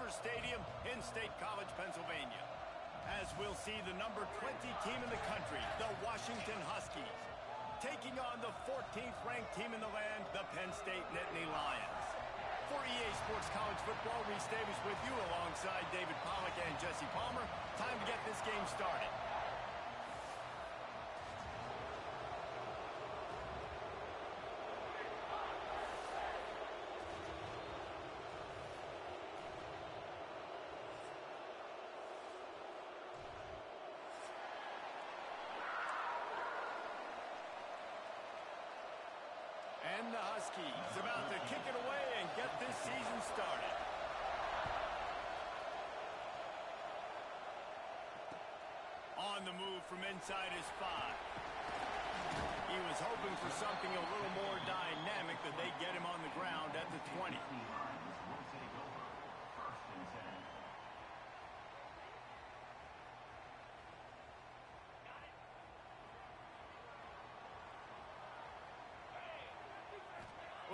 Rivers Stadium in State College, Pennsylvania. As we'll see the number 20 team in the country, the Washington Huskies, taking on the 14th ranked team in the land, the Penn State Nittany Lions. For EA Sports College Football, Reese Davis with you alongside David Pollack and Jesse Palmer. Time to get this game started. And the Huskies about to kick it away and get this season started. On the move from inside his 5. He was hoping for something a little more dynamic, that they get him on the ground at the 20.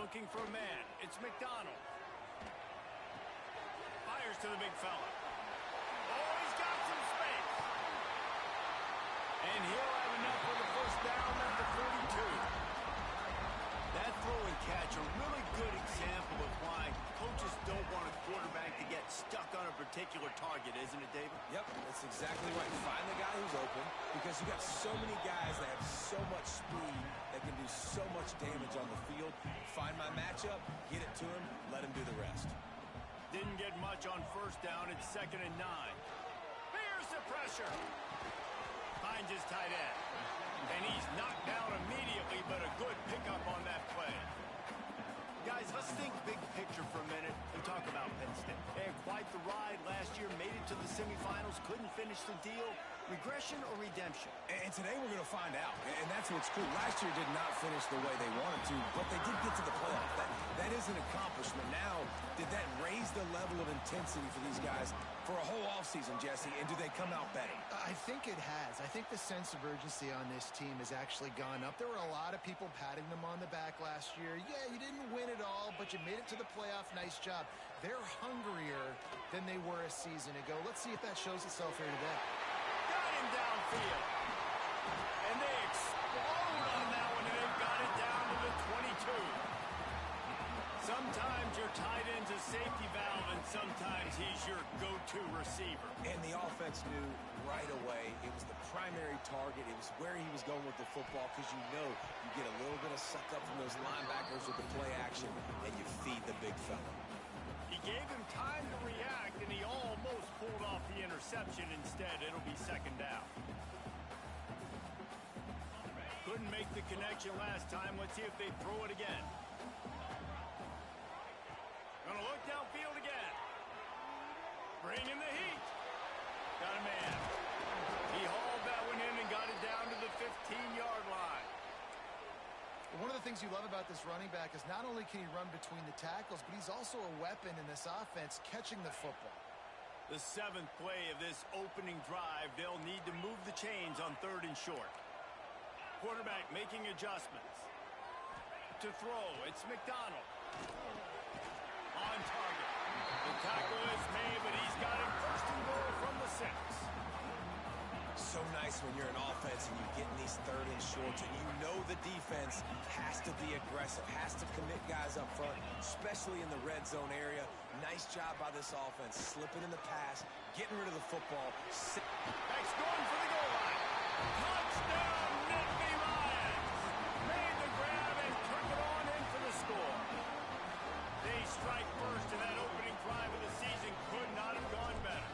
Looking for a man. It's McDonald. Fires to the big fella. Oh, he's got some space. And he'll have enough for the first down at the 42. That throw and catch, a really good example of why coaches don't want a quarterback to get stuck on a particular target, isn't it, David? Yep, that's exactly right. Find the guy who's open, because you got so many guys that have so much speed that can do so much damage on the field. Find my matchup, get it to him, let him do the rest. Didn't get much on first down. It's 2nd and 9. Here's the pressure. Finds his tight end. And he's knocked down immediately, but a good pickup on that play. Guys, let's think big picture for a minute and talk about Penn State. They had quite the ride last year, made it to the semifinals, couldn't finish the deal. Regression or redemption? And today we're going to find out. And that's what's cool. Last year did not finish the way they wanted to, but they did get to the playoff. That is an accomplishment. Now, did that raise the level of intensity for these guys for a whole offseason, Jesse? And do they come out better? I think it has. I think the sense of urgency on this team has actually gone up. There were a lot of people patting them on the back last year. Yeah, you didn't win it all, but you made it to the playoff. Nice job. They're hungrier than they were a season ago. Let's see if that shows itself here today. Got him downfield. And they explode on that one, and they've got it down to the 22. Sometimes your tight end's a safety valve, and sometimes he's your go-to receiver. And the offense knew right away it was the primary target. It was where he was going with the football, because you know you get a little bit of suck up from those linebackers with the play action, and you feed the big fella. He gave him time to react, and he almost pulled off the interception. Instead, it'll be 2nd down. Couldn't make the connection last time. Let's see if they throw it again. Gonna look downfield again. Bringing the heat. Got a man. He hauled that one in and got it down to the 15-yard line. One of the things you love about this running back is not only can he run between the tackles, but he's also a weapon in this offense, catching the football. The 7th play of this opening drive, they'll need to move the chains on 3rd and short. Quarterback making adjustments. To throw, it's McDonald. On target. The tackle is made, but he's got him 1st and goal from the 6. So nice when you're an offense and you get in these 3rd and shorts, and you know the defense has to be aggressive, has to commit guys up front, especially in the red zone area. Nice job by this offense, slipping in the pass, getting rid of the football. Back's going for the goal line. Touchdown, Nittany Lions! Made the grab and took it on in for the score. They strike first, and that opening drive of the season could not have gone better.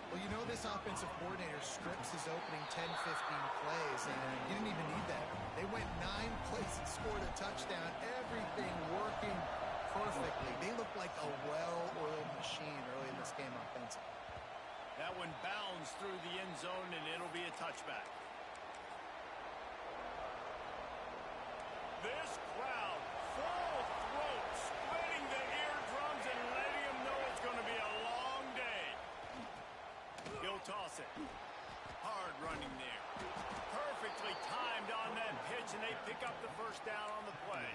Well, you know this offensive coordinator scripts his opening 10, 15 plays, and you didn't even need that. They went 9 plays and scored a touchdown. Everything working perfectly. They look like a well-oiled machine early in this game offensively. That one bounds through the end zone, and it'll be a touchback. This crowd, full throat, splitting the eardrums and letting them know it's going to be a long day. He'll toss it. Hard running there. Perfectly timed on that pitch, and they pick up the 1st down on the play.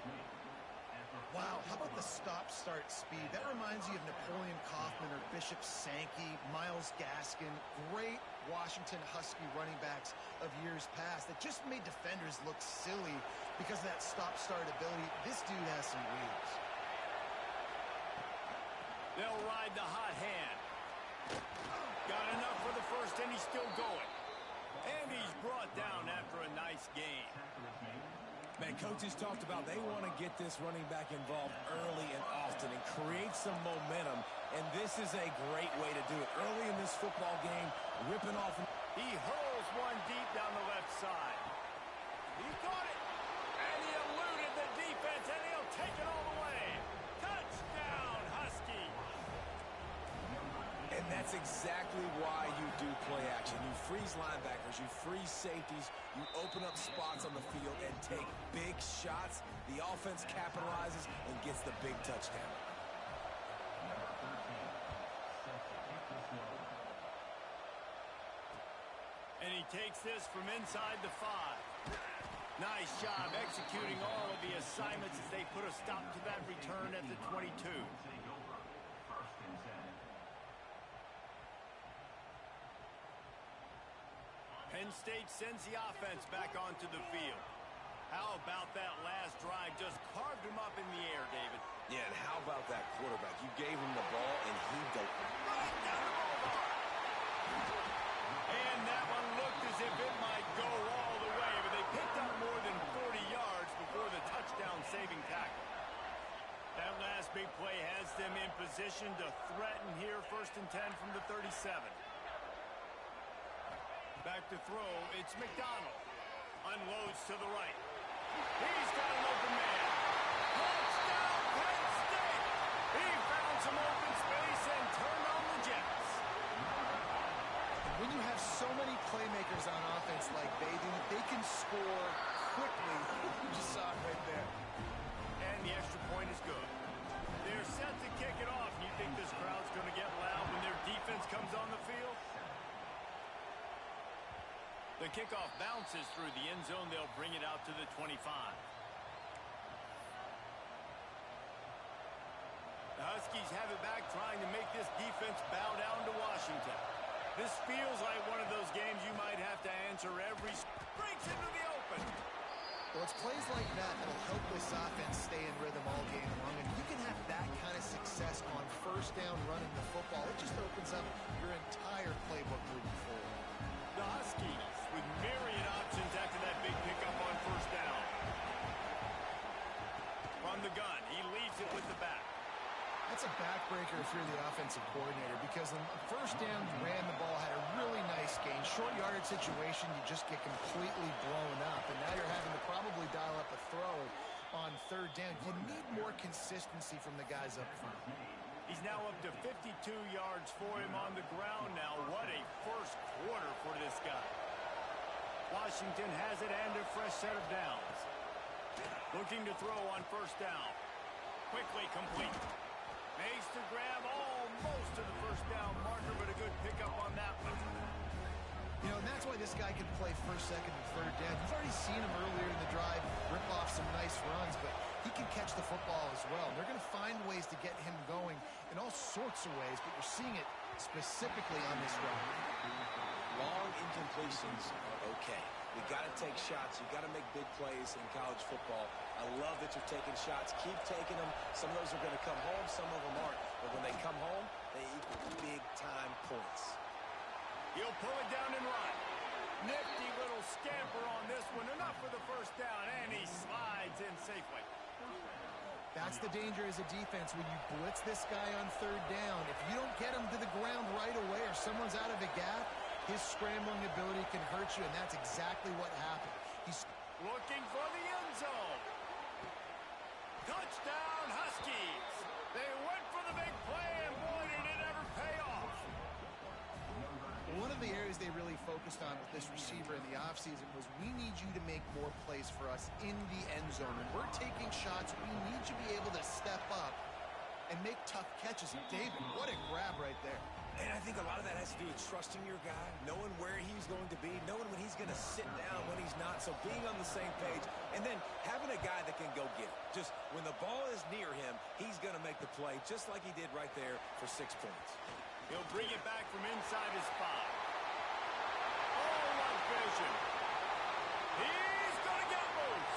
Wow, how about the stop-start speed? That reminds you of Napoleon Kaufman or Bishop Sankey, Myles Gaskin, great Washington Husky running backs of years past that just made defenders look silly because of that stop-start ability. This dude has some wheels. They'll ride the hot hand. Got enough for the first, and he's still going. And he's brought down after a nice gain. Man, coaches talked about they want to get this running back involved early and often and create some momentum, and this is a great way to do it. Early in this football game, ripping off. He hurls one deep down the left side. He caught it, and he eluded the defense, and he'll take it all the way. Touchdown, Husky. And that's exactly why you do play action. You freeze linebackers, you freeze safeties, you open up spots on the field and take big shots. The offense capitalizes and gets the big touchdown. And he takes this from inside the 5. Nice job executing all of the assignments as they put a stop to that return at the 22. Penn State sends the offense back onto the field. How about that last drive? Just carved him up in the air, David. Yeah, and how about that quarterback? You gave him the ball, and he delivered. Right down the ball. And that one looked as if it might go all the way, but they picked up more than 40 yards before the touchdown-saving tackle. That last big play has them in position to threaten here, 1st and 10 from the 37. Back to throw, it's McDonald. Unloads to the right. He's got an open man. Touchdown, Penn State! He found some open space and turned on the Jets. When you have so many playmakers on offense like they do, they can score quickly. You just saw it right there. And the extra point is good. They're set to kick it off. You think this crowd's going to get loud when their defense comes on the field? The kickoff bounces through the end zone. They'll bring it out to the 25. The Huskies have it back, trying to make this defense bow down to Washington. This feels like one of those games you might have to answer every... Breaks into the open. Well, it's plays like that that'll help this offense stay in rhythm all game long. And you can have that kind of success on 1st down running the football. It just opens up your entire playbook moving forward. The Huskies with myriad options after that big pickup on 1st down. From the gun, he leaves it with the back. That's a backbreaker if you're the offensive coordinator, because on 1st down, you ran the ball, had a really nice gain. Short yardage situation, you just get completely blown up, and now you're having to probably dial up a throw on 3rd down. You need more consistency from the guys up front. He's now up to 52 yards for him on the ground now. What a first quarter for this guy. Washington has it and a fresh set of downs. Looking to throw on 1st down. Quickly complete. Makes the grab almost to the 1st down marker, but a good pickup on that one. You know, and that's why this guy can play 1st, 2nd, and 3rd down. You've already seen him earlier in the drive rip off some nice runs, but he can catch the football as well. They're going to find ways to get him going in all sorts of ways, but you're seeing it specifically on this run. Long incompletions are okay. You got to take shots. You got to make big plays in college football. I love that you're taking shots. Keep taking them. Some of those are going to come home. Some of them aren't. But when they come home, they equal big-time points. He'll pull it down and run. Nifty little scamper on this one. Enough for the 1st down, and he slides in safely. That's the danger as a defense when you blitz this guy on 3rd down. If you don't get him to the ground right away or someone's out of a gap, his scrambling ability can hurt you, and that's exactly what happened. He's looking for the end zone. Touchdown, Huskies. They went for the big play, and boy, did it ever pay off. One of the areas they really focused on with this receiver in the offseason was we need you to make more plays for us in the end zone. When we're taking shots, we need you to be able to step up and make tough catches. And David, what a grab right there. And I think a lot of that has to do with trusting your guy, knowing where he's going to be, knowing when he's going to sit down, when he's not. So being on the same page, and then having a a guy that can go get it. Just when the ball is near him, he's going to make the play, just like he did right there for 6 points. He'll bring it back from inside his 5. Oh, what vision. He's going to get loose.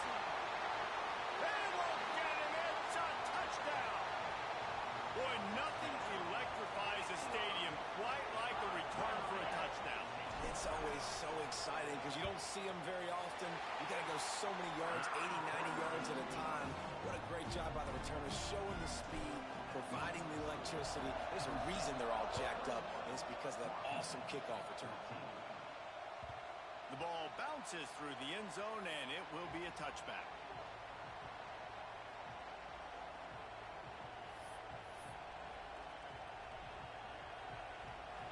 They won't get him. It's a touchdown. Boy, nothing electrifies a stadium quite like a return for a touchdown. It's always so exciting because you don't see them very often. You got to go so many yards, 80, 90 yards at a time. What a great job by the returners, showing the speed, providing the electricity. There's a reason they're all jacked up, and it's because of that awesome kickoff return. The ball bounces through the end zone, and it will be a touchback.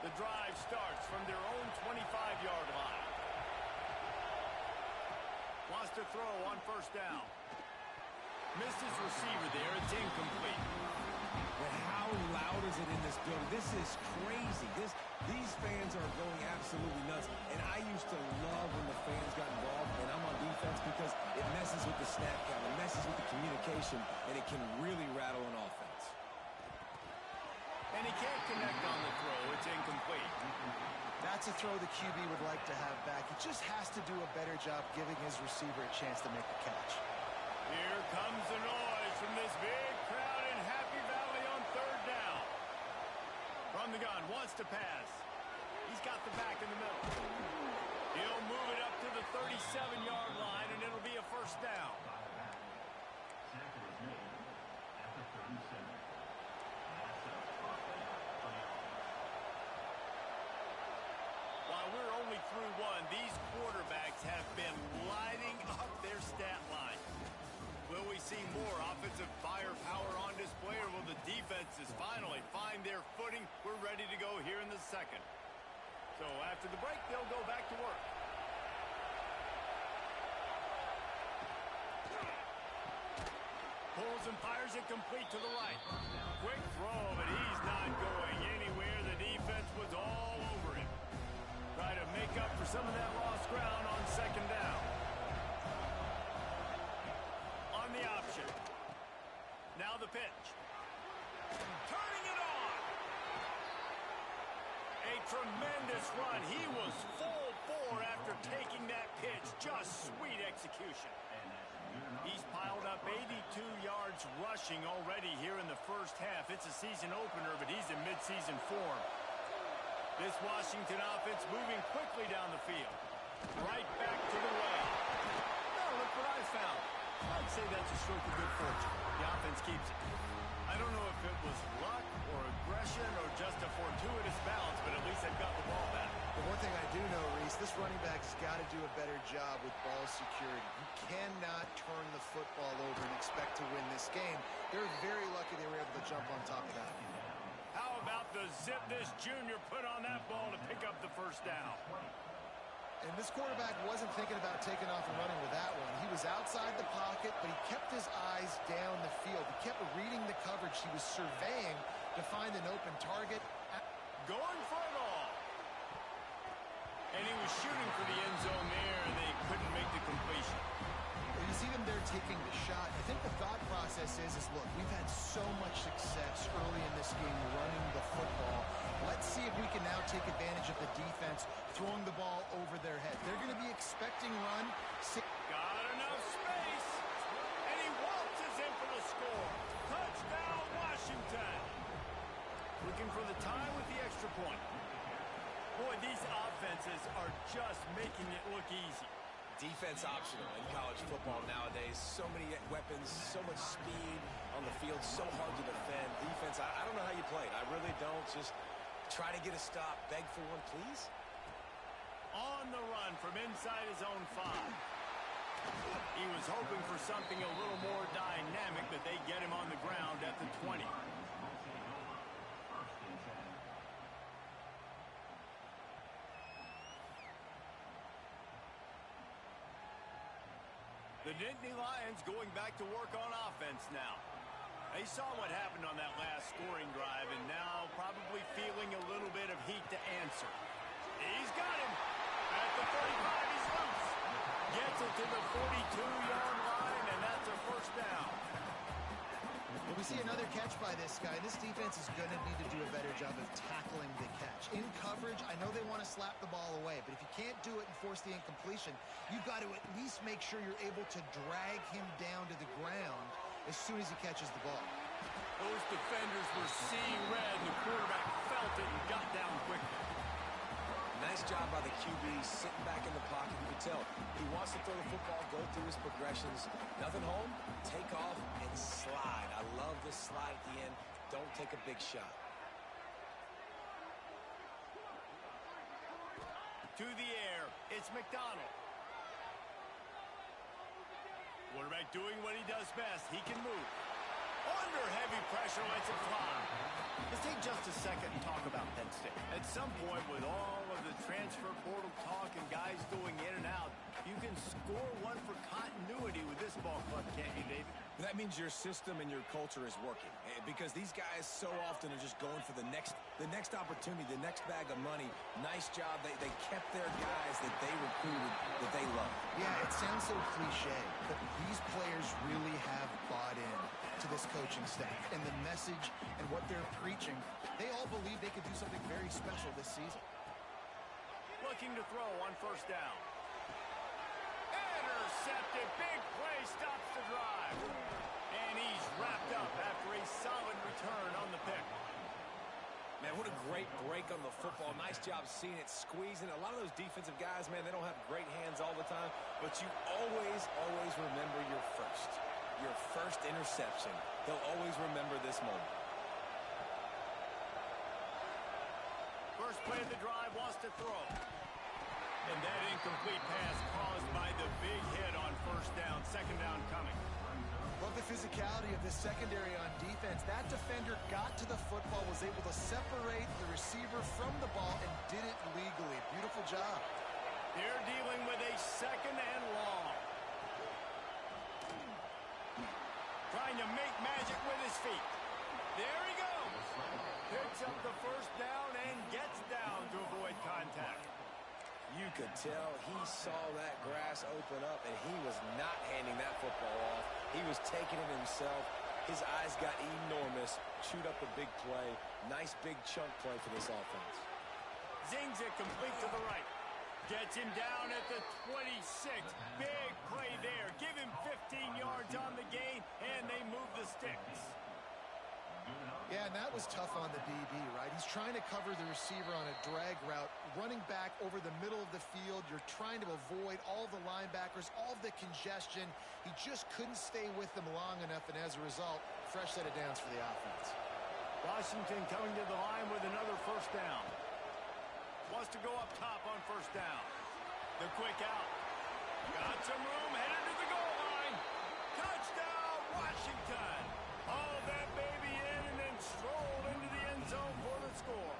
The drive starts from their own 25-yard line. Wants to throw on first down. Missed his receiver there. It's incomplete. But how loud is it in this building? This is crazy. These fans are going absolutely nuts. And I used to love when the fans got involved, and I'm on defense because it messes with the snap count. It messes with the communication, and it can really rattle an offense. And he can't connect on the throw. It's incomplete. That's a throw the QB would like to have back. He just has to do a better job giving his receiver a chance to make the catch. Here comes the noise from this big crowd in Happy Valley on third down. From the gun, wants to pass. He's got the back in the middle. He'll move it up to the 37-yard line, and it'll be a first down. While we're only through one, these quarterbacks have been lighting up their stat line. Will we see more offensive firepower on display, or will the defenses finally find their footing? We're ready to go here in the second. So after the break, they'll go back to work. Pulls and fires it complete to the right. Quick throw, but he's not going anywhere. The defense was all over him. Try to make up for some of that lost ground on second down. On the option. Now the pitch. Turning it on. A tremendous run. He was full bore after taking that pitch. Just sweet execution. He's piled up 82 yards rushing already here in the first half. It's a season opener, but he's in midseason form. This Washington offense moving quickly down the field. Right back to the well. Now look what I found. I'd say that's a stroke of good fortune. The offense keeps it. I don't know if it was luck or aggression or just a fortuitous bounce, but at least they've got the ball back. The one thing I do know, Reese, this running back's got to do a better job with ball security. You cannot turn the football over and expect to win this game. They're very lucky they were able to jump on top of that. How about the zip this junior put on that ball to pick up the first down? And this quarterback wasn't thinking about taking off and running with that one. He was outside the pocket, but he kept his eyes down the field. He kept reading the coverage. He was surveying to find an open target. Going for it all. And he was shooting for the end zone there, and they couldn't make the completion. Well, you see them there taking the shot. I think the thought process is look, we've had so much success early in this game running the football. Let's see if we can now take advantage of the defense throwing the ball over their head. They're going to be expecting run. Got enough space, and he waltzes in for the score. Touchdown, Washington. Looking for the tie with the extra point. Boy, these offenses are just making it look easy. Defense optional in college football nowadays. So many weapons, so much speed on the field, so hard to defend. Defense, I don't know how you play it. I really don't. Just try to get a stop. Beg for one, please. On the run from inside his own 5. He was hoping for something a little more dynamic, but they get him on the ground at the 20. The Nittany Lions going back to work on offense now. They saw what happened on that last scoring drive, and now probably feeling a little bit of heat to answer. He's got him. At the 35, he's loose. Gets it to the 42-yard line, and that's We see another catch by this guy. This defense is going to need to do a better job of tackling the catch. In coverage, I know they want to slap the ball away, but if you can't do it and force the incompletion, you've got to at least make sure you're able to drag him down to the ground as soon as he catches the ball. Those defenders were seeing red, and the quarterback felt it and got down quickly. Nice job by the QB sitting back in the pocket. You can tell he wants to throw the football, go through his progressions. Nothing home, take off, and slide. I love this slide at the end. Don't take a big shot. To the air, it's McDonald. Quarterback doing what he does best. He can move. Under heavy pressure, lets it fly. Let's take just a second and talk about Penn State. At some point, with all of the transfer portal talk and guys going in and out, you can score one for continuity with this ball club, can't you, David? That means your system and your culture is working, because these guys so often are just going for the next opportunity, the next bag of money. Nice job. They kept their guys that they recruited, that they love. Yeah, it sounds so cliche, but these players really have bought in to this coaching staff and the message and what they're preaching. They all believe they could do something very special this season. Looking to throw on first down. Intercepted. Big play stops the drive. And he's wrapped up after a solid return on the pick. Man, what a great break on the football. Nice job seeing it, squeezing. A lot of those defensive guys, man, they don't have great hands all the time, but you always remember your first interception. They'll always remember this moment. First play of the drive, wants to throw. And that incomplete pass caused by the big hit on first down. Second down coming. Love the physicality of this secondary on defense. That defender got to the football, was able to separate the receiver from the ball, and did it legally. Beautiful job. They're dealing with a second and long. Trying to make magic with his feet. There he goes. Picks up the first down and gets down to avoid contact. You could tell he saw that grass open up, and he was not handing that football off. He was taking it himself. His eyes got enormous. Chewed up a big play. Nice big chunk play for this offense. Zings it complete to the right. Gets him down at the 26. Big play there. Give him 15 yards on the gain, and they move the sticks. Yeah, and that was tough on the DB, right? He's trying to cover the receiver on a drag route, running back over the middle of the field. You're trying to avoid all the linebackers, all the congestion. He just couldn't stay with them long enough, and as a result, fresh set of downs for the offense. Washington coming to the line with another first down. Wants to go up top on first down. The quick out. Got some room, headed to the goal line. Touchdown, Washington. All that baby in and then strolled into the end zone for the score.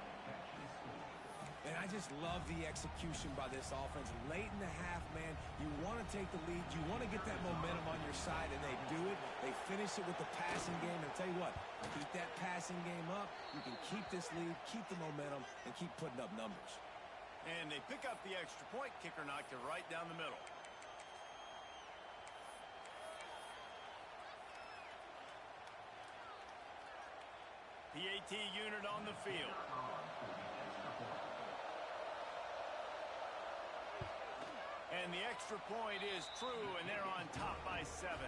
And I just love the execution by this offense. Late in the half, man, you want to take the lead. You want to get that momentum on your side, and they do it. They finish it with the passing game. And I'll tell you what, keep that passing game up. You can keep this lead, keep the momentum, and keep putting up numbers. And they pick up the extra point. Kicker knocked it right down the middle. PAT unit on the field. And the extra point is true, and they're on top by 7.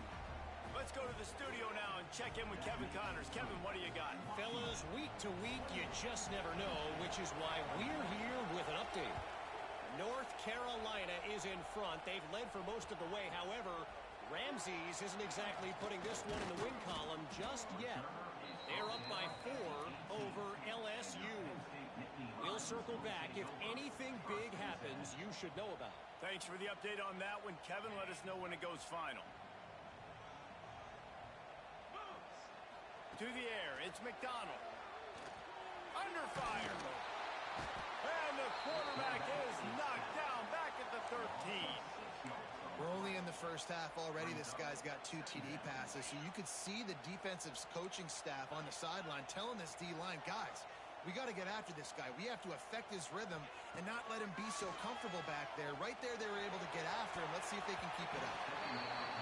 Let's go to the studio now and check in with Kevin Connors. Kevin, what do you got? Fellas, week to week, you just never know, which is why we're here with an update. North Carolina is in front. They've led for most of the way. However, Ramses isn't exactly putting this one in the win column just yet. They're up by 4 over LSU. We'll circle back. If anything big happens, you should know about it. Thanks for the update on that one, Kevin. Let us know when it goes final. To the air, it's McDonald. Under fire. And the quarterback is knocked down back at the 13. We're only in the first half already. This guy's got 2 TD passes, so you could see the defensive coaching staff on the sideline telling this D-line, guys, we got to get after this guy. We have to affect his rhythm and not let him be so comfortable back there. Right there, they were able to get after him. Let's see if they can keep it up.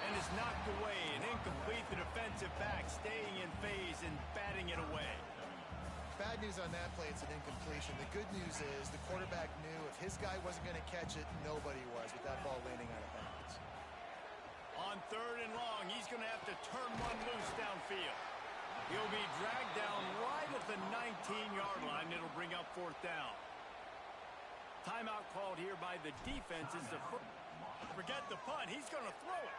And is knocked away. An complete, the defensive back staying in phase and batting it away. Bad news on that play, it's an incompletion. The good news is the quarterback knew if his guy wasn't going to catch it, nobody was with that ball landing out of bounds. On 3rd and long, he's going to have to turn one loose downfield. He'll be dragged down right at the 19-yard line. It'll bring up 4th down. Timeout called here by the defense. Is the forget the punt. He's going to throw it.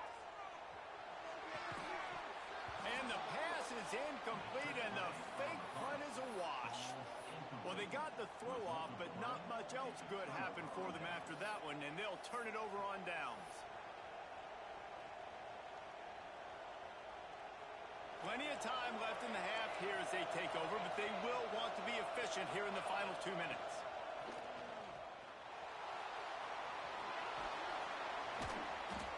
And the pass is incomplete, and the fake punt is a wash. Well, they got the throw off, but not much else good happened for them after that one, and they'll turn it over on downs. Plenty of time left in the half here as they take over, but they will want to be efficient here in the final 2 minutes.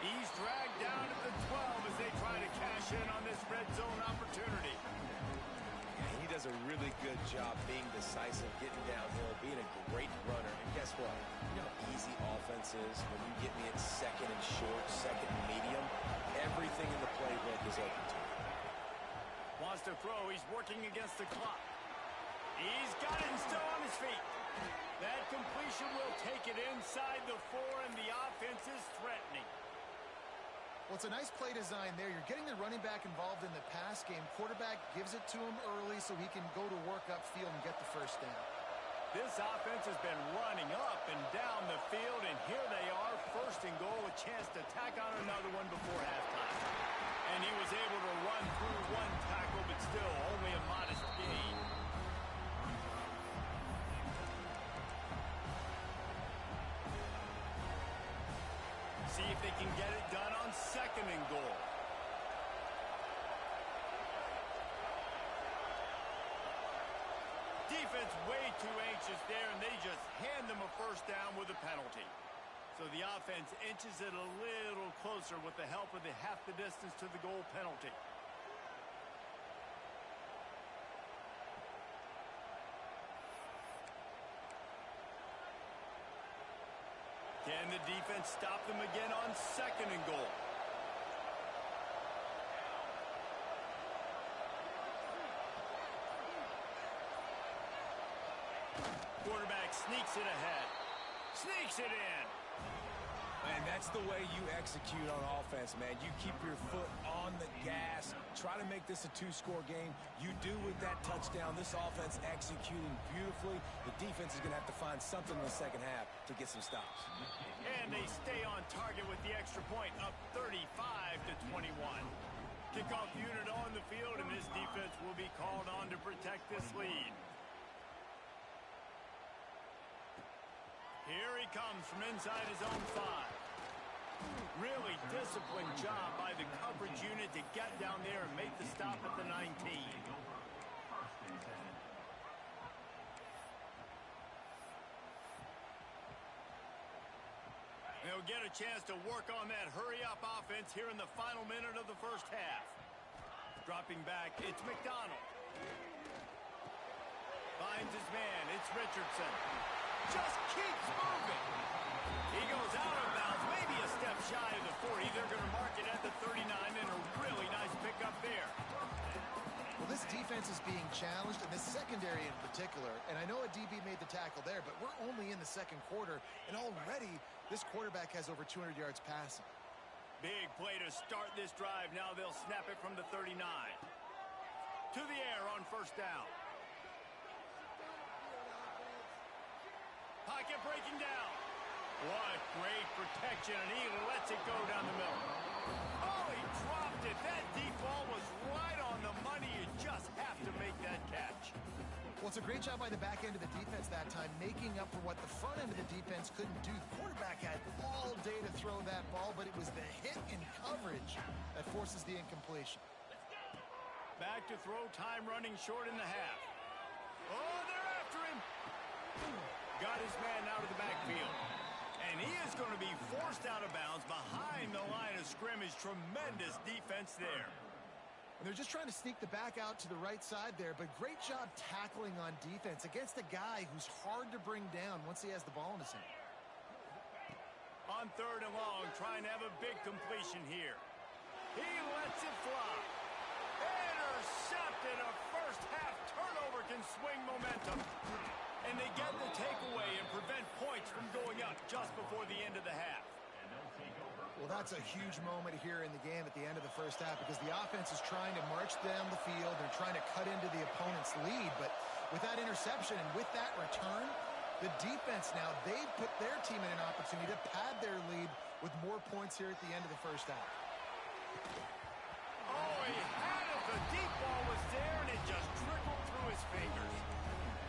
He's dragged down at the 12 as they try to cash in on this red zone opportunity. Yeah, he does a really good job being decisive, getting downhill, being a great runner. And guess what? You know how easy offense is when you get me at 2nd and short, 2nd and medium. Everything in the playbook is open to him. Wants to throw. He's working against the clock. He's got it and still on his feet. That completion will take it inside the 4, and the offense is threatening. Well, it's a nice play design there. You're getting the running back involved in the pass game. Quarterback gives it to him early so he can go to work upfield and get the 1st down. This offense has been running up and down the field, and here they are, 1st and goal, a chance to tack on another one before halftime. And he was able to run through 1 tackle, but still only a modest gain. See if they can get it done on 2nd and goal. Defense way too anxious there, and they just hand them a 1st down with a penalty. So the offense inches it a little closer with the help of the half the distance to the goal penalty. Can the defense stop them again on 2nd and goal? Quarterback sneaks it ahead. Sneaks it in. And that's the way you execute on offense, man. You keep your foot on the gas. Try to make this a 2-score game. You do with that touchdown. This offense executing beautifully. The defense is going to have to find something in the 2nd half to get some stops. And they stay on target with the extra point, up 35-21. Kickoff unit on the field, and this defense will be called on to protect this lead. Here he comes from inside his own 5. Really disciplined job by the coverage unit to get down there and make the stop at the 19. They'll get a chance to work on that hurry-up offense here in the final minute of the 1st half. Dropping back, it's McDonald. Finds his man, it's Richardson. Just keeps moving. He goes out of bounds, maybe a step shy of the 40. They're going to mark it at the 39, and a really nice pickup there. Well, this defense is being challenged, and this secondary in particular. And I know a DB made the tackle there, but we're only in the 2nd quarter, and already this quarterback has over 200 yards passing. Big play to start this drive. Now they'll snap it from the 39. To the air on 1st down. Pocket breaking down. What great protection, and he lets it go down the middle. Oh, he dropped it. That deep ball was right on the money. You just have to make that catch. Well, it's a great job by the back end of the defense that time, making up for what the front end of the defense couldn't do. The quarterback had all day to throw that ball, but it was the hit in coverage that forces the incompletion. Back to throw, time running short in the half. Oh, they're after him. Got his man out of the backfield. And he is going to be forced out of bounds behind the line of scrimmage. Tremendous defense there. And they're just trying to sneak the back out to the right side there, but great job tackling on defense against a guy who's hard to bring down once he has the ball in his hand. On 3rd and long, trying to have a big completion here. He lets it fly. and a first-half turnover can swing momentum. And they get the takeaway and prevent points from going up just before the end of the half. Well, that's a huge moment here in the game at the end of the first half because the offense is trying to march down the field. They're trying to cut into the opponent's lead. But with that interception and with that return, the defense now, they've put their team in an opportunity to pad their lead with more points here at the end of the first half. Oh, he had it. The deep ball was there, and it just trickled through his fingers.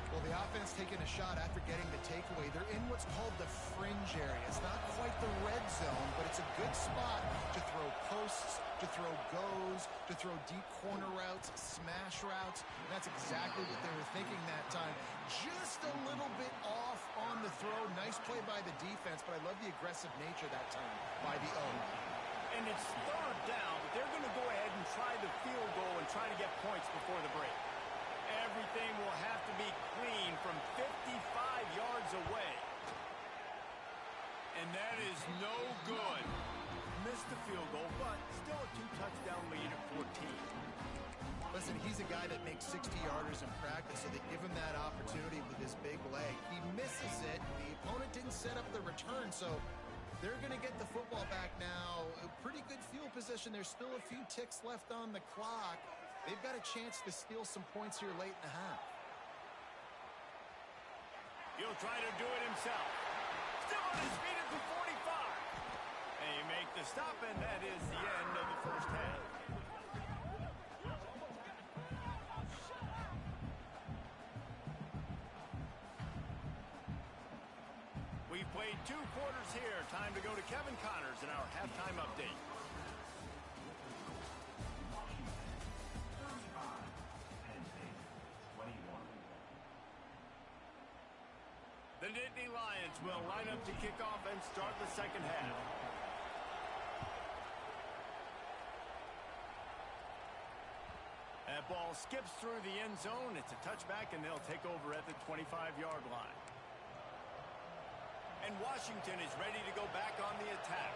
Well, the offense taking a shot after getting the takeaway. They're in what's called the fringe area. It's not quite the red zone, but it's a good spot to throw posts, to throw goes, to throw deep corner routes, smash routes. And that's exactly what they were thinking that time. Just a little bit off on the throw. Nice play by the defense, but I love the aggressive nature that time by the O. And it's third down, but they're going to go ahead and try the field goal and try to get points before the break. Everything will have to be clean from 55 yards away. And that is no good. Missed the field goal, but still a 2-touchdown lead at 14. Listen, he's a guy that makes 60-yarders in practice, so they give him that opportunity with his big leg. He misses it. The opponent didn't set up the return, so they're going to get the football back now. A pretty good field position. There's still a few ticks left on the clock. They've got a chance to steal some points here late in the half. He'll try to do it himself. Still on his feet at the 45. And he make the stop, and that is the end of the first half. We've played 2 quarters here. Time to go to Kevin Connors in our halftime update. The Nittany Lions will line up to kick off and start the second half. That ball skips through the end zone. It's a touchback, and they'll take over at the 25-yard line. And Washington is ready to go back on the attack.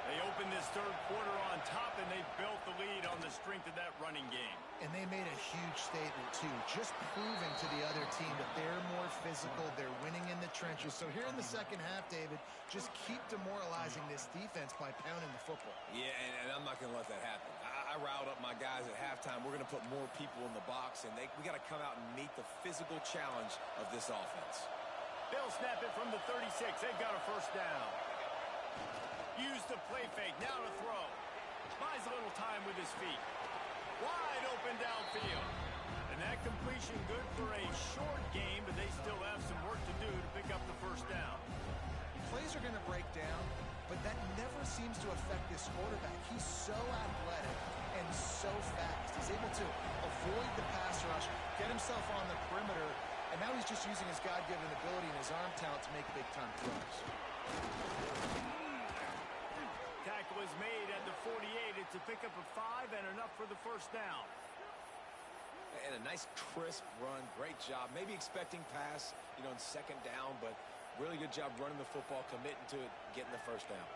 They opened this third quarter on top, and they built the lead on the strength of that running game. And they made a huge statement, too, just proving to the other team that they're more physical, they're winning in the trenches. So here in the second half, David, just keep demoralizing this defense by pounding the football. Yeah, and I'm not going to let that happen. I riled up my guys at halftime. We're going to put more people in the box, and we got to come out and meet the physical challenge of this offense. They'll snap it from the 36. They've got a first down. Use the play fake. Now to throw. Buys a little time with his feet. Wide open downfield. And that completion good for a short game, but they still have some work to do to pick up the first down. Plays are going to break down, but that never seems to affect this quarterback. He's so athletic and so fast. He's able to avoid the pass rush, get himself on the perimeter, and now he's just using his God-given ability and his arm talent to make big-time throws. Tackle is made at the 48. It's a pickup of 5 and enough for the first down. And a nice crisp run. Great job. Maybe expecting pass, in second down, but really good job running the football, committing to it, getting the first down.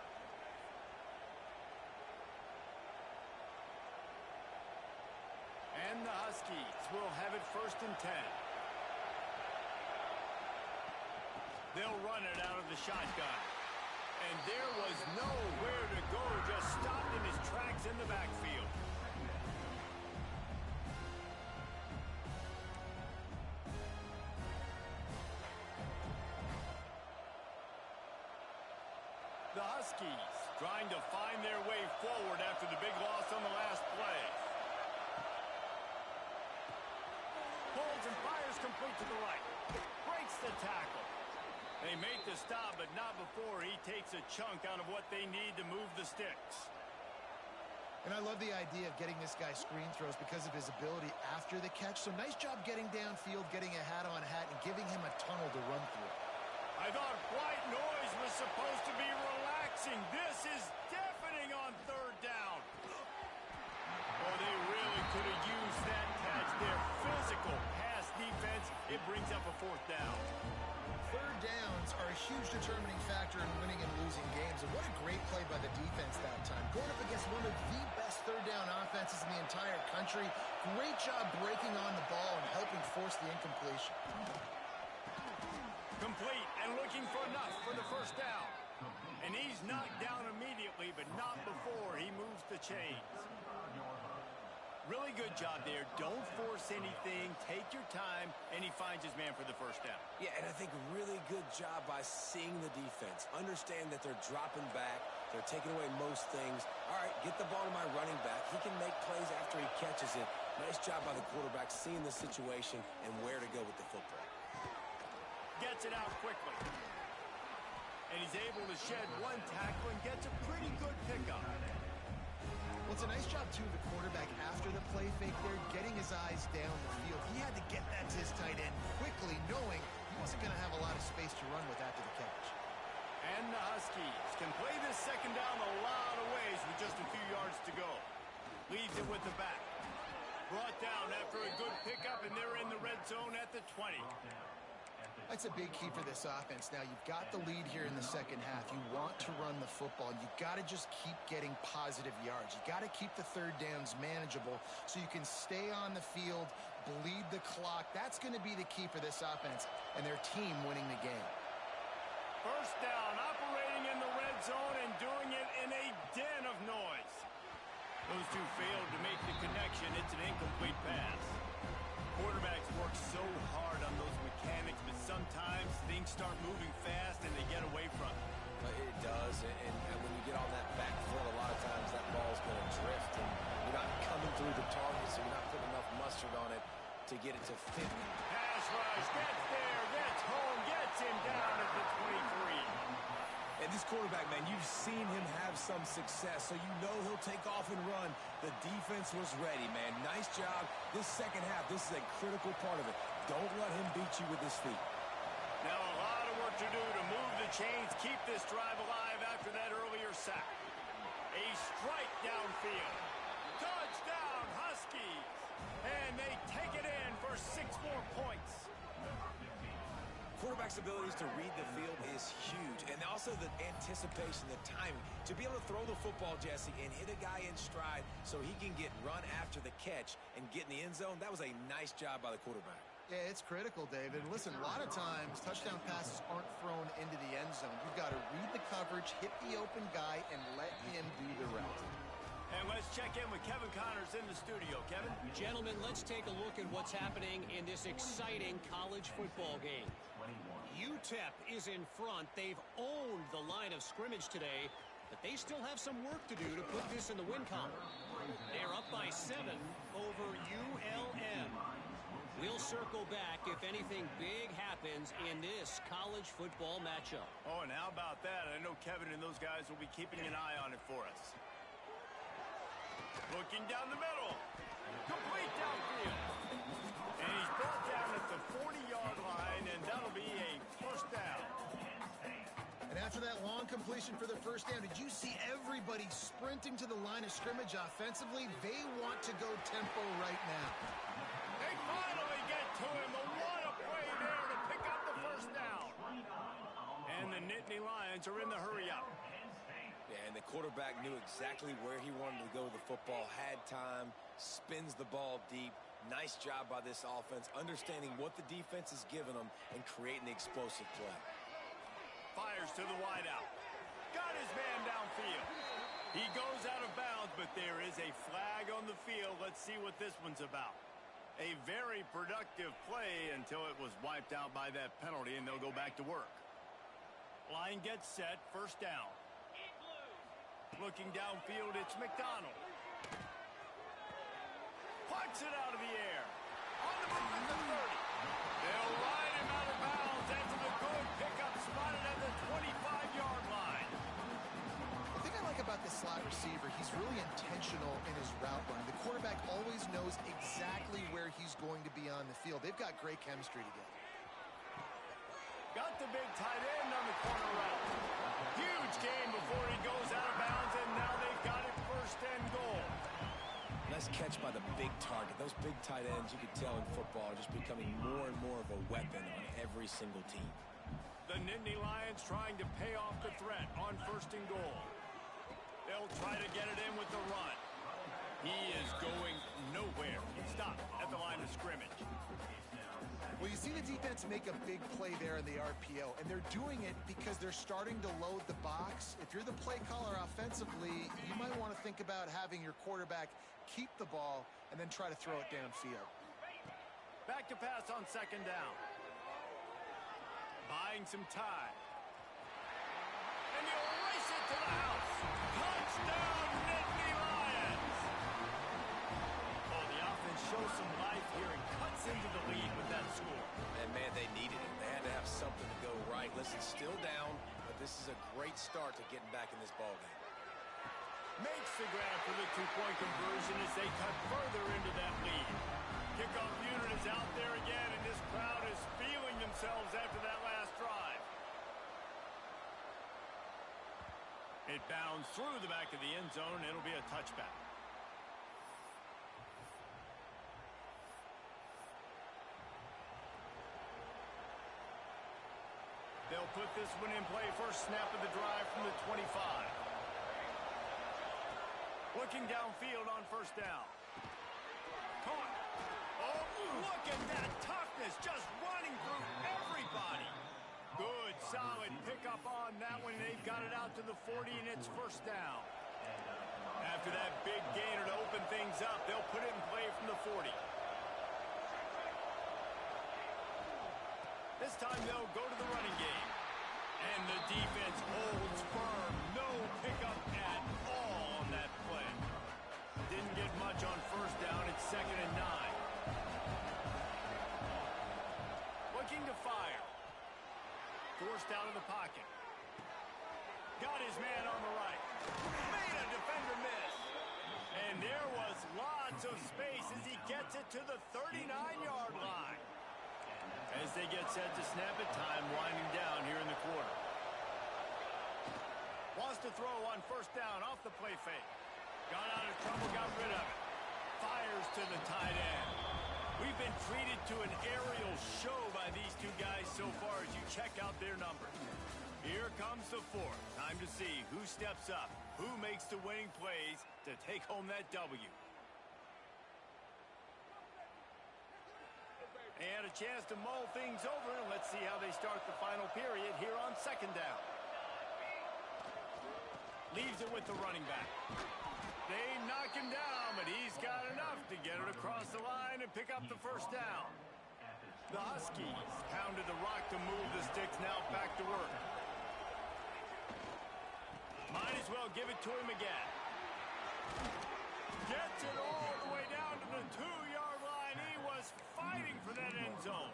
And the Huskies will have it first and 10. They'll run it out of the shotgun. And there was nowhere to go, just stopped in his tracks in the backfield. The Huskies trying to find their way forward after the big loss on the last play. Holds and fires complete to the right. Breaks the tackle. They make the stop, but not before he takes a chunk out of what they need to move the sticks. And I love the idea of getting this guy screen throws because of his ability after the catch. So nice job getting downfield, getting a hat-on-hat, and giving him a tunnel to run through. I thought white noise was supposed to be relaxing. This is deafening on third down. Oh, they really could have used that catch there. Physical pass defense. It brings up a fourth down. third downs are a huge determining factor in winning and losing games. And what a great play by the defense that time. Going up against one of the best third down offenses in the entire country. Great job breaking on the ball and helping force the incompletion. Complete and looking for enough for the first down. And he's knocked down immediately, but not before he moves the chains. Really good job there. Don't force anything. Take your time, and he finds his man for the first down. Yeah, and I think really good job by seeing the defense. Understand that they're dropping back. They're taking away most things. All right, get the ball to my running back. He can make plays after he catches it. Nice job by the quarterback seeing the situation and where to go with the football. Gets it out quickly. And he's able to shed one tackle and gets a pretty good pickup. Well, it's a nice job, too, of the quarterback after the play fake there, getting his eyes down the field. He had to get that to his tight end quickly, knowing he wasn't going to have a lot of space to run with after the catch. And the Huskies can play this second down a lot of ways with just a few yards to go. Leads it with the back. Brought down after a good pickup, and they're in the red zone at the 20. That's a big key for this offense. Now, you've got the lead here in the second half. You want to run the football. You got to just keep getting positive yards. You got to keep the third downs manageable so you can stay on the field, bleed the clock. That's going to be the key for this offense and their team winning the game. First down, operating in the red zone and doing it in a den of noise. Those two failed to make the connection. It's an incomplete pass. Quarterbacks work so hard on those mechanics, but sometimes things start moving fast and they get away from it. It does, and when you get on that back foot, a lot of times that ball's going to drift, and you're not coming through the target, so you're not putting enough mustard on it to get it to fit. Pass rush, gets there, gets home, gets him down at the 23. And this quarterback, man, you've seen him have some success, so you know he'll take off and run. The defense was ready, man. Nice job. This second half, this is a critical part of it. Don't let him beat you with his feet. Now a lot of work to do to move the chains, keep this drive alive after that earlier sack. A strike downfield. Touchdown, Huskies! And they take it in for 6 more points. Quarterback's abilities to read the field is huge, and also the anticipation, the timing. To be able to throw the football, Jesse, and hit a guy in stride so he can get run after the catch and get in the end zone, that was a nice job by the quarterback. Yeah, it's critical, David. Listen, a lot of times touchdown passes aren't thrown into the end zone. You've got to read the coverage, hit the open guy, and let him do the rest. And let's check in with Kevin Connors in the studio. Kevin? Gentlemen, let's take a look at what's happening in this exciting college football game. UTEP is in front. They've owned the line of scrimmage today, but they still have some work to do to put this in the win column. They're up by 7 over ULM. We'll circle back if anything big happens in this college football matchup. Oh, and how about that? I know Kevin and those guys will be keeping an eye on it for us. Looking down the middle. Complete downfield. And he's brought down at the 40-yard line, and that'll be a first down. And after that long completion for the first down, did you see everybody sprinting to the line of scrimmage offensively? They want to go tempo right now. They finally get to him. What a play there to pick up the first down. And the Nittany Lions are in the hurry-up. Yeah, and the quarterback knew exactly where he wanted to go with the football, had time, spins the ball deep. Nice job by this offense, understanding what the defense is giving them and creating the explosive play. Fires to the wideout. Got his man downfield. He goes out of bounds, but there is a flag on the field. Let's see what this one's about. A very productive play until it was wiped out by that penalty, and they'll go back to work. Line gets set, first down. Looking downfield, it's McDonald. Puts it out of the air. On the move at the 30. They'll ride him out of bounds after the good pickup spotted at the 25-yard line. The thing I like about this slot receiver, he's really intentional in his route running. The quarterback always knows exactly where he's going to be on the field. They've got great chemistry together. Got the big tight end on the corner route. Huge gain before he goes out of bounds, and now they've got it first and goal. Nice catch by the big target. Those big tight ends, you could tell in football, are just becoming more and more of a weapon on every single team. The Nittany Lions trying to pay off the threat on 1st and goal. They'll try to get it in with the run. He is going nowhere. Stop at the line of scrimmage. Well, you see the defense make a big play there in the RPO, and they're doing it because they're starting to load the box. If you're the play caller offensively, you might want to think about having your quarterback keep the ball and then try to throw it downfield. Back to pass on 2nd down. Buying some time. And he'll race it to the house. Touchdown, Nittany Lions! Oh, the offense shows some life here and cuts into the lead with that score. And, man, they needed it. They had to have something to go right. Listen, still down, but this is a great start to getting back in this ballgame. Makes the grab for the 2-point conversion as they cut further into that lead. Kickoff unit is out there again, and this crowd is feeling themselves after that last drive. It bounds through the back of the end zone. It'll be a touchback. They'll put this one in play. First snap of the drive from the 25. Looking downfield on 1st down. Caught. Oh, look at that toughness, just running through everybody. Good, solid pickup on that one. They've got it out to the 40, and it's 1st down. After that big gainer to open things up, they'll put it in play from the 40. This time they'll go to the running game. And the defense holds firm. No pickup at all on that play. Didn't get much on 1st down. It's 2nd and 9. Looking to fire. Forced out of the pocket. Got his man on the right. Made a defender miss. And there was lots of space as he gets it to the 39-yard line. As they get set to snap it, time winding down here in the quarter. Wants to throw on 1st down off the play fake. Got out of trouble, got rid of it. Fires to the tight end. We've been treated to an aerial show by these two guys so far as you check out their numbers. Here comes the 4th. Time to see who steps up, who makes the winning plays to take home that W. They had a chance to mull things over, and let's see how they start the final period here on 2nd down. Leaves it with the running back. They knock him down, but he's got enough to get it across the line and pick up the 1st down. The Huskies pounded the rock to move the sticks, now back to work. Might as well give it to him again. Gets it all the way down to the 2-yard line. He was fighting for that end zone.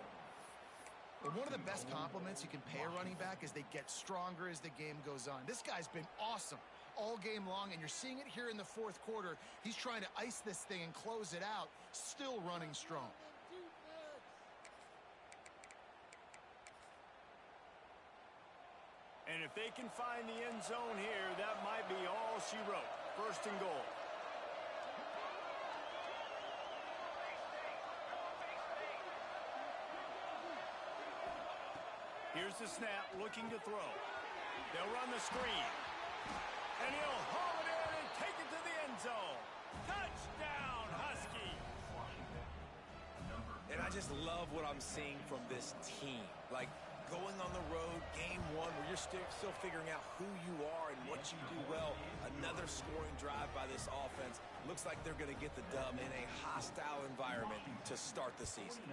And one of the best compliments you can pay a running back is they get stronger as the game goes on. This guy's been awesome all game long, and you're seeing it here in the 4th quarter. He's trying to ice this thing and close it out, still running strong. And if they can find the end zone here, that might be all she wrote. 1st and goal. Here's the snap, looking to throw. They'll run the screen. And he'll haul it in and take it to the end zone. Touchdown, Husky. And I just love what I'm seeing from this team. Like, going on the road, game 1, where you're still figuring out who you are and what you do well. Another scoring drive by this offense. Looks like they're going to get the dub in a hostile environment to start the season.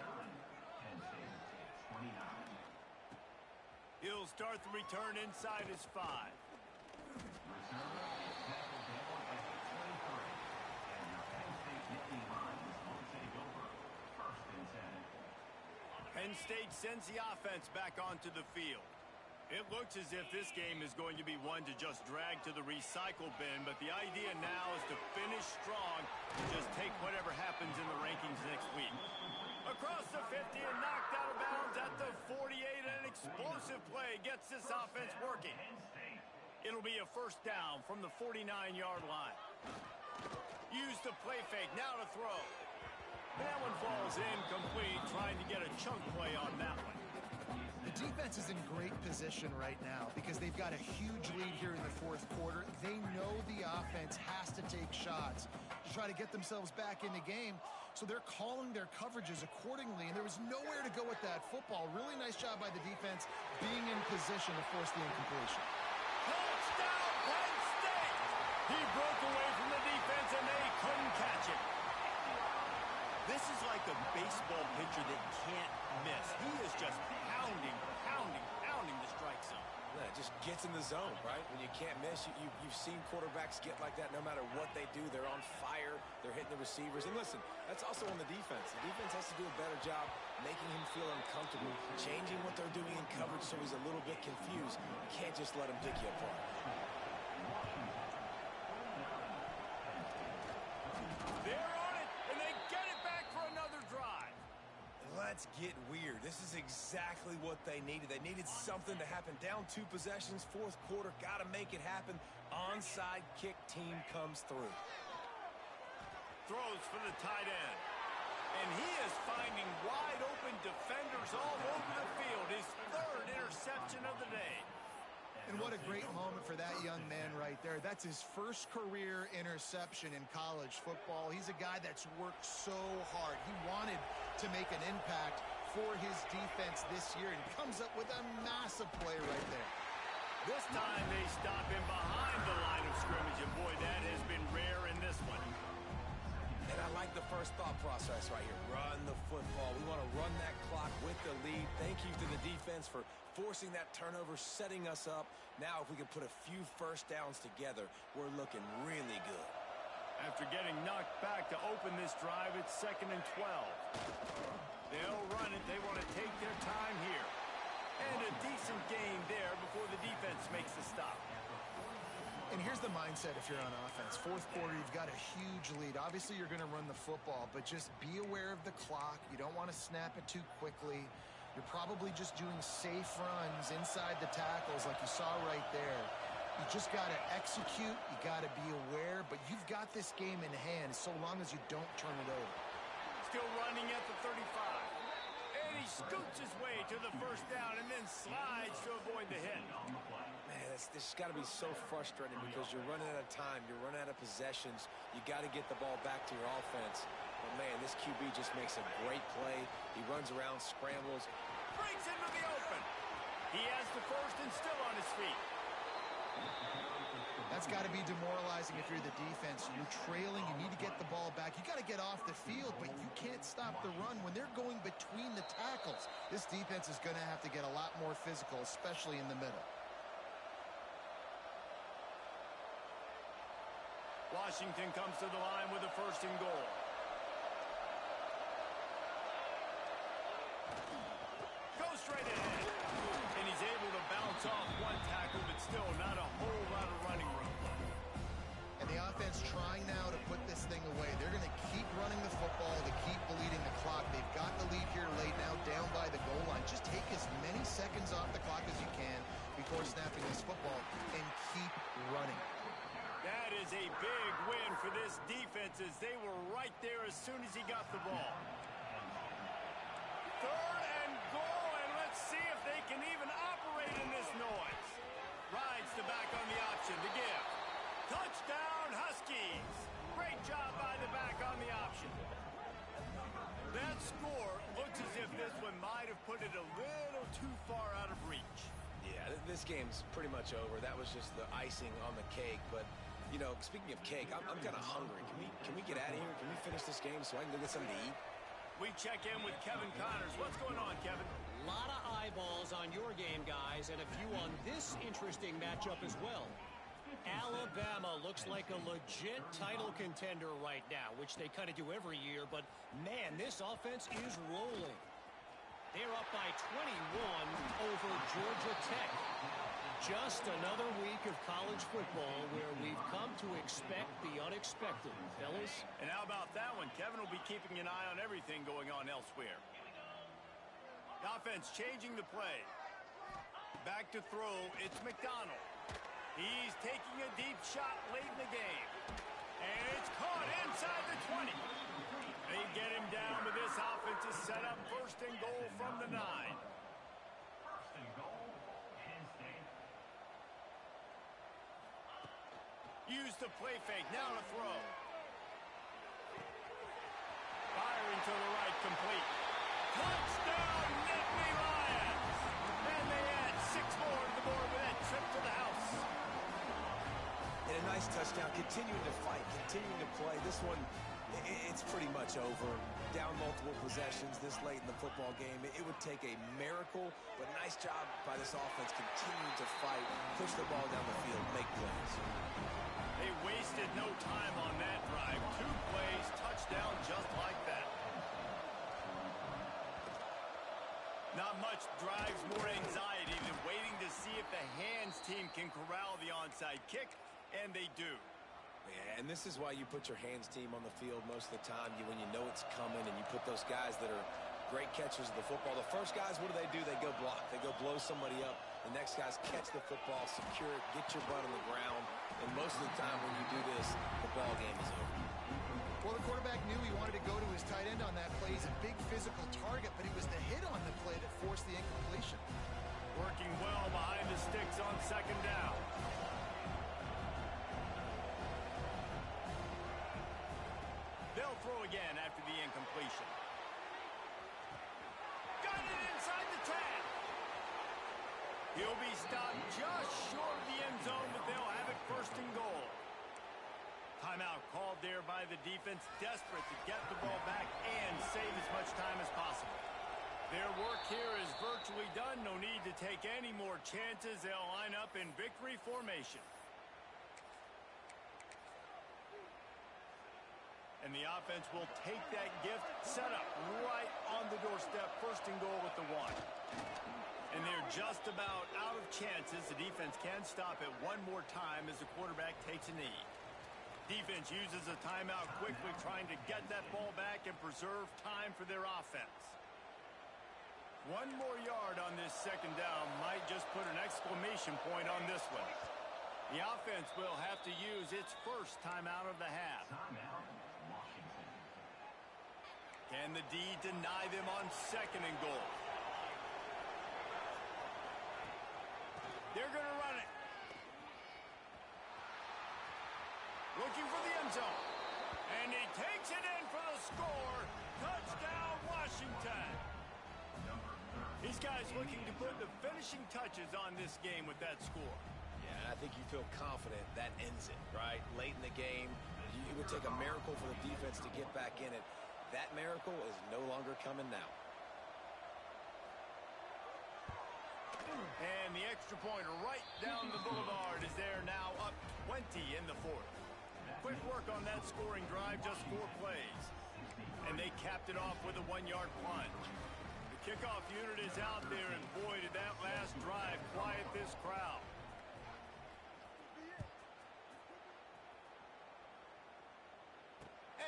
He'll start the return inside his 5. Penn State sends the offense back onto the field. It looks as if this game is going to be one to just drag to the recycle bin, but the idea now is to finish strong and just take whatever happens in the rankings next week. Across the 50 and knocked out of bounds at the 48. An explosive play gets this offense working. It'll be a 1st down from the 49-yard line. Use the play fake, now to throw. That one falls incomplete, trying to get a chunk play on that one. The defense is in great position right now because they've got a huge lead here in the fourth quarter. They know the offense has to take shots to try to get themselves back in the game. So they're calling their coverages accordingly, and there was nowhere to go with that football. Really nice job by the defense being in position to force the incompletion. Touchdown, Penn State! He broke away from the defense, and they couldn't catch him. This is like a baseball pitcher that can't miss. He is just pounding the strike zone. Yeah, it just gets in the zone, right? When you can't miss, you've seen quarterbacks get like that no matter what they do. They're on fire. They're hitting the receivers. And listen, that's also on the defense. The defense has to do a better job making him feel uncomfortable, changing what they're doing in coverage so he's a little bit confused. You can't just let him pick you apart. They're on it, and they get it back for another drive. Let's get weird. This is exactly what they needed. They needed something to happen. Down 2 possessions, fourth quarter. Got to make it happen. Onside kick team comes through. Throws for the tight end. And he is finding wide open defenders all over the field. His 3rd interception of the day. And what a great moment for that young man right there. That's his first career interception in college football. He's a guy that's worked so hard. He wanted to make an impact for his defense this year and comes up with a massive play right there. This time they stop him behind the line of scrimmage, and boy, that has been rare in this one. And I like the first thought process right here. Run the football. We want to run that clock with the lead. Thank you to the defense for forcing that turnover, setting us up. Now, if we can put a few first downs together, we're looking really good. After getting knocked back to open this drive, it's 2nd and 12. They'll run it. They want to take their time here. And a decent gain there before the defense makes the stop. And here's the mindset if you're on offense. Fourth quarter, you've got a huge lead. Obviously, you're going to run the football, but just be aware of the clock. You don't want to snap it too quickly. You're probably just doing safe runs inside the tackles like you saw right there. You just got to execute. You got to be aware, but you've got this game in hand so long as you don't turn it over. Still running at the 35. And he scoots his way to the first down and then slides to avoid the hit. Man, this has got to be so frustrating because you're running out of time. You're running out of possessions. You got to get the ball back to your offense. But, man, this QB just makes a great play. He runs around, scrambles. Breaks into the open. He has the first and still on his feet. That's got to be demoralizing if you're the defense. You're trailing. You need to get the ball back. You got to get off the field, but you can't stop the run when they're going between the tackles. This defense is going to have to get a lot more physical, especially in the middle. Washington comes to the line with a 1st and goal. Goes straight ahead. And he's able to bounce off one tackle, but still not a whole lot of running room. And the offense trying now to put this thing away. They're going to keep running the football to keep bleeding the clock. They've got the lead here late now down by the goal line. Just take as many seconds off the clock as you can before snapping this football and keep running. That is a big win for this defense as they were right there as soon as he got the ball. 3rd and goal, and let's see if they can even operate in this noise. Rides the back on the option to give. Touchdown, Huskies. Great job by the back on the option. That score looks as if this one might have put it a little too far out of reach. Yeah, this game's pretty much over. That was just the icing on the cake. But, you know, speaking of cake, I'm kind of hungry. Can we get out of here? Can we finish this game so I can go get something to eat? We check in with Kevin Connors. What's going on, Kevin? A lot of eyeballs on your game, guys, and a few on this interesting matchup as well. Alabama looks like a legit title contender right now, which they kind of do every year, but man, this offense is rolling. They're up by 21 over Georgia Tech. Just another week of college football where we've come to expect the unexpected, fellas. And how about that one? Kevin will be keeping an eye on everything going on elsewhere. The offense changing the play. Back to throw, it's McDonald. He's taking a deep shot late in the game. And it's caught inside the 20. They get him down, but this offense is set up 1st and goal from the 9. Use the play fake. Now to throw. Firing to the right, complete. Touchdown, Nittany Lions! And they add 6 more to the board with that trip to the house. And a nice touchdown, continuing to fight, continuing to play. This one, it's pretty much over. Down multiple possessions this late in the football game. It would take a miracle, but nice job by this offense continuing to fight, push the ball down the field, make plays. They wasted no time on that drive. 2 plays, touchdown just like that. Not much drives more anxiety than waiting to see if the hands team can corral the onside kick, and they do. Yeah, and this is why you put your hands team on the field most of the time when you know it's coming, and you put those guys that are great catchers of the football. The first guys, what do? They go block. They go blow somebody up. The next guys catch the football, secure it, get your butt on the ground. And most of the time when you do this, the ball game is over. Well, the quarterback knew he wanted to go to his tight end on that play. He's a big physical target, but it was the hit on the play that forced the incompletion. Working well behind the sticks on 2nd down. They'll throw again after the incompletion. Got it inside the 10. He'll be stopped just short of the end zone, but they'll have it 1st and goal. Timeout called there by the defense, desperate to get the ball back and save as much time as possible. Their work here is virtually done. No need to take any more chances. They'll line up in victory formation. And the offense will take that gift, set up right on the doorstep, 1st and goal with the 1. And they're just about out of chances. The defense can stop it one more time as the quarterback takes a knee. Defense uses a timeout quickly, trying to get that ball back and preserve time for their offense. 1 more yard on this 2nd down might just put an exclamation point on this one. The offense will have to use its 1st timeout of the half. Can the D deny them on 2nd and goal? They're going to run it. Looking for the end zone. And he takes it in for the score. Touchdown, Washington. These guys looking to put the finishing touches on this game with that score. Yeah, and I think you feel confident that ends it, right? Late in the game, it would take a miracle for the defense to get back in it. That miracle is no longer coming now. And the extra point right down the boulevard is there now, up 20 in the 4th. Quick work on that scoring drive, just 4 plays. And they capped it off with a 1-yard plunge. The kickoff unit is out there, and boy, did that last drive quiet this crowd.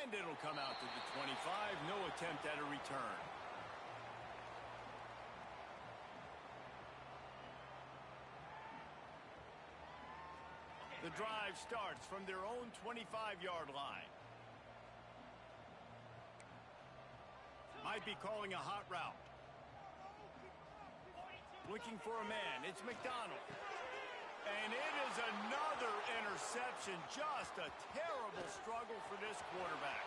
And it'll come out to the 25. No attempt at a return. The drive starts from their own 25-yard line. Might be calling a hot route. Looking for a man. It's McDonald. And it is another interception. Just a terrible struggle for this quarterback.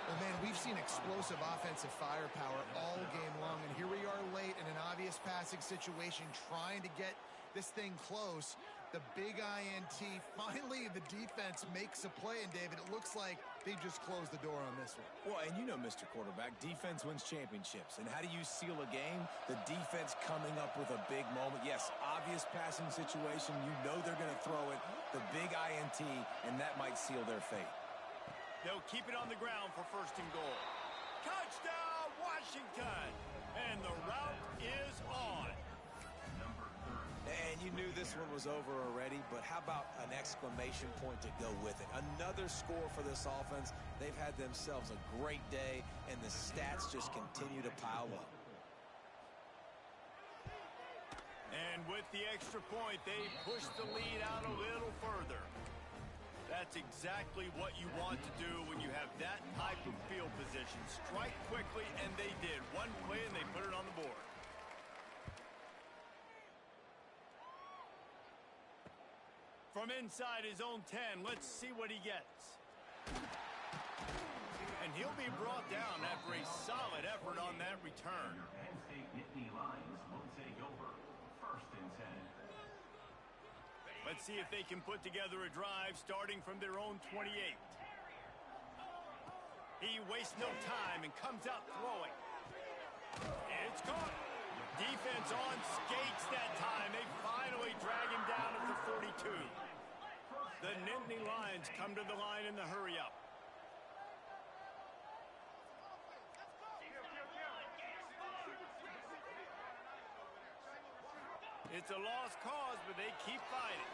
Well, man, we've seen explosive offensive firepower all game long, and here we are late in an obvious passing situation trying to get this thing close. The big INT. Finally, the defense makes a play, and David, it looks like they just closed the door on this one. Well, and you know, Mr. Quarterback, defense wins championships. And how do you seal a game? The defense coming up with a big moment. Yes, obvious passing situation. You know they're going to throw it. The big INT, and that might seal their fate. They'll keep it on the ground for 1st and goal. Touchdown, Washington! And the route is on. And you knew this one was over already, but how about an exclamation point to go with it? Another score for this offense. They've had themselves a great day, and the stats just continue to pile up. And with the extra point, they push the lead out a little further. That's exactly what you want to do when you have that type of field position. Strike quickly, and they did. One play, and they put it on the board. From inside his own 10, let's see what he gets. And he'll be brought down after a solid effort on that return. Penn State Nittany Lions will take over 1st and 10. Let's see if they can put together a drive starting from their own 28. He wastes no time and comes out throwing. It's caught. Defense on skates that time. They finally drag him down at the 42. The Nittany Lions come to the line in the hurry-up. It's a lost cause, but they keep fighting.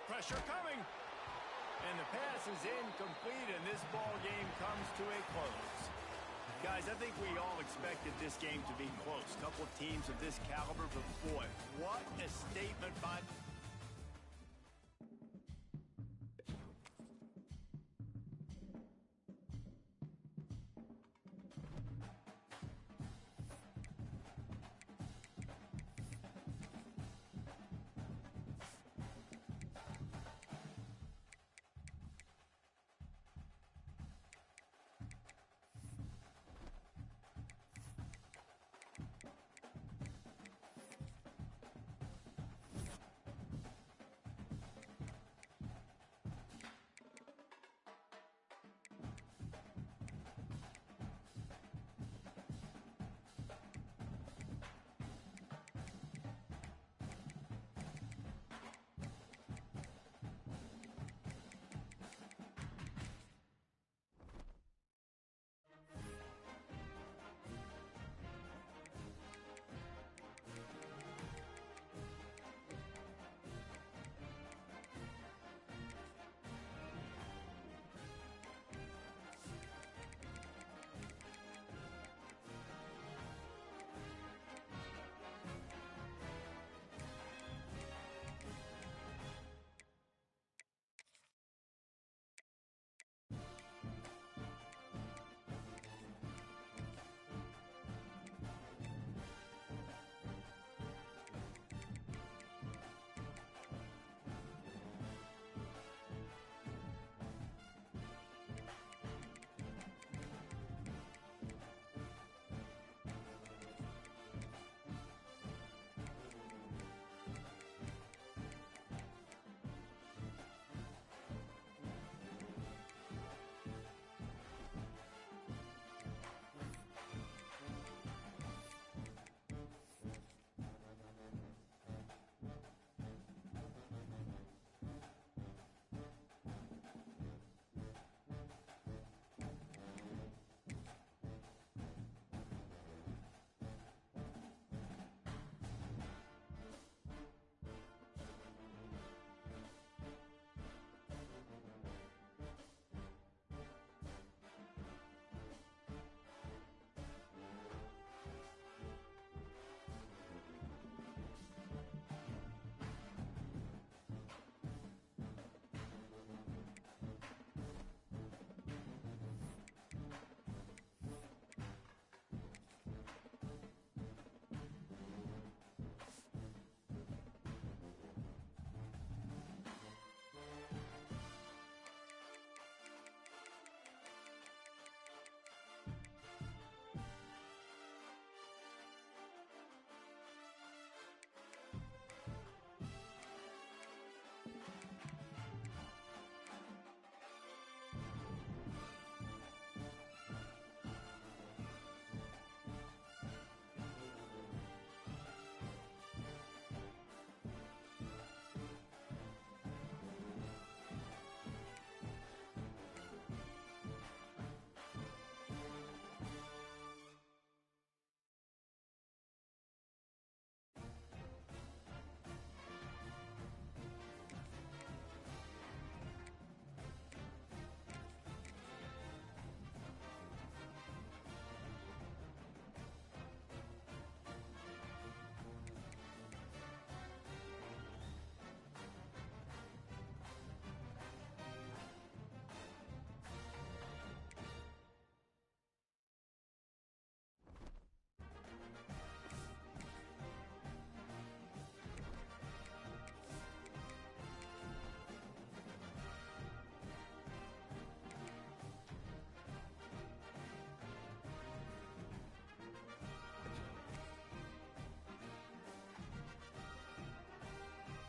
Pressure coming. And the pass is incomplete, and this ball game comes to a close. Guys, I think we all expected this game to be close. A couple of teams of this caliber, but boy, what a statement by...